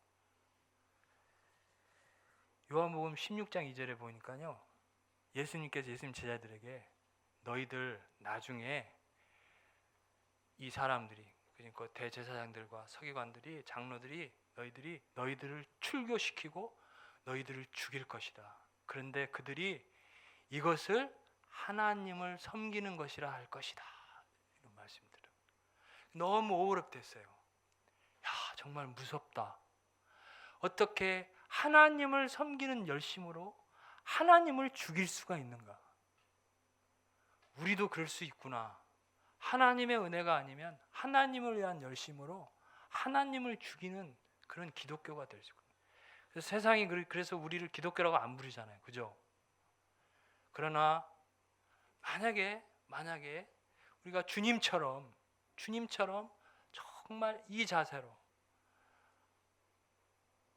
A: 요한복음 16장 2절에 보니까요, 예수님께서 예수님 제자들에게 너희들 나중에 이 사람들이, 그러니까 대제사장들과 서기관들이, 장로들이 너희들을 출교시키고 너희들을 죽일 것이다. 그런데 그들이 이것을 하나님을 섬기는 것이라 할 것이다. 이런 말씀들을. 너무 오버랩됐어요. 정말 무섭다. 어떻게 하나님을 섬기는 열심으로 하나님을 죽일 수가 있는가? 우리도 그럴 수 있구나. 하나님의 은혜가 아니면 하나님을 위한 열심으로 하나님을 죽이는 그런 기독교가 될 수 있구나. 그래서 세상이 그래서 우리를 기독교라고 안 부르잖아요, 그죠? 그러나 만약에 우리가 주님처럼 정말 이 자세로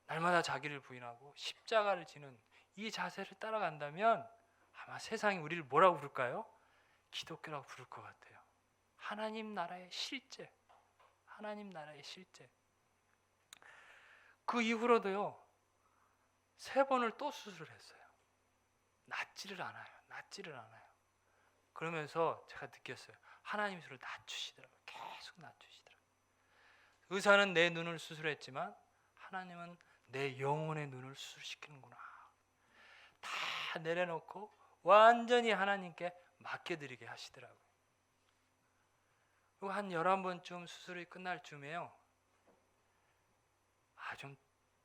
A: 날마다 자기를 부인하고 십자가를 지는 이 자세를 따라간다면 아마 세상이 우리를 뭐라고 부를까요? 기독교라고 부를 것 같아요. 하나님 나라의 실제. 그 이후로도요, 3번을 또 수술을 했어요. 낫지를 않아요. 그러면서 제가 느꼈어요. 하나님이 저를 낮추시더라고요. 계속 낮추시더라고요. 의사는 내 눈을 수술했지만 하나님은 내 영혼의 눈을 수술시키는구나. 다 내려놓고 완전히 하나님께 맡겨드리게 하시더라고요. 그리고 한 11번쯤 수술이 끝날 쯤에요, 좀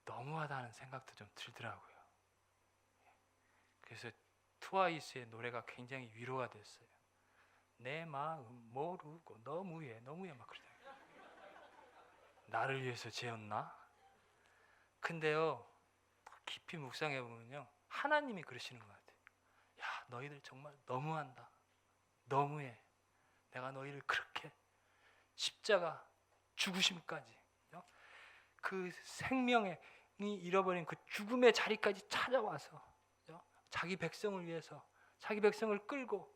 A: 너무하다는 생각도 좀 들더라고요. 그래서 트와이스의 노래가 굉장히 위로가 됐어요. 내 마음 모르고 너무해 막 그러더라고요. 나를 위해서 재었나? 근데요, 깊이 묵상해 보면요, 하나님이 그러시는 것 같아요. 야, 너희들 정말 너무한다. 너무해. 내가 너희를 그렇게 십자가 죽으심까지, 그 생명이 잃어버린 그 죽음의 자리까지 찾아와서 자기 백성을 위해서, 자기 백성을 끌고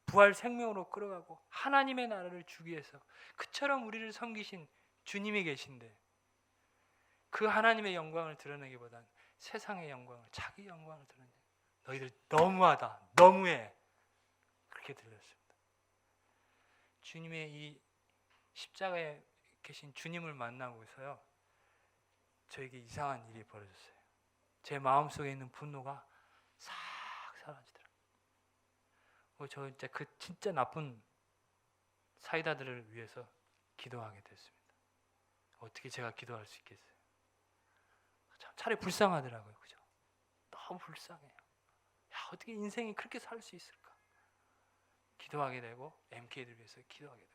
A: 부활 생명으로 끌어가고 하나님의 나라를 주기 위해서 그처럼 우리를 섬기신 주님이 계신데, 그 하나님의 영광을 드러내기보다는 세상의 영광을, 자기 영광을 드러내. 너희들 너무하다, 너무해, 그렇게 들렸습니다. 주님의 이 십자가에 계신 주님을 만나고서요, 저에게 이상한 일이 벌어졌어요. 제 마음속에 있는 분노가 싹 사라지더라고요. 저 이제 그 진짜 나쁜 사이다들을 위해서 기도하게 됐습니다. 어떻게 제가 기도할 수 있겠어요? 차라리 불쌍하더라고요. 그죠? 너무 불쌍해요. 야, 어떻게 인생이 그렇게 살 수 있을까? 기도하게 되고, MK들 위해서 기도하게 되고,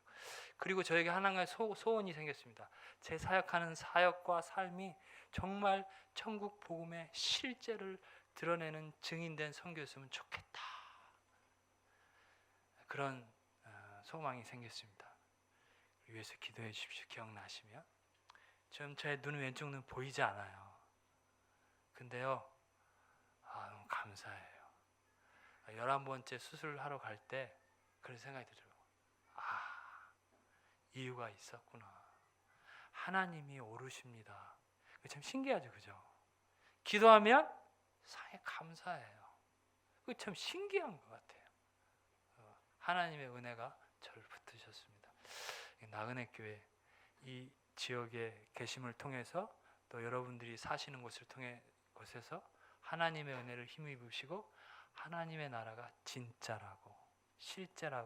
A: 그리고 저에게 하나님의 소원이 생겼습니다. 제 사역하는 사역과 삶이 정말 천국 복음의 실제를 드러내는 증인된 선교였으면 좋겠다. 그런 소망이 생겼습니다. 위해서 기도해 주십시오. 기억나시면. 지금 제 눈 왼쪽 눈 보이지 않아요. 근데요, 너무 감사해요. 11번째 수술하러 갈 때 그런 생각이 들더라고요. 이유가 있었구나. 하나님이 오르십니다. 참 신기하죠, 그죠? 기도하면 상에 감사해요. 그게 참 신기한 것 같아요. 하나님의 은혜가 저를 붙드셨습니다. 나그네 교회 이 지역의 계심을 통해서, 또 여러분들이 사시는 곳에서 하나님의 은혜를 힘입으시고 하나님의 나라가 진짜라고, 실제라고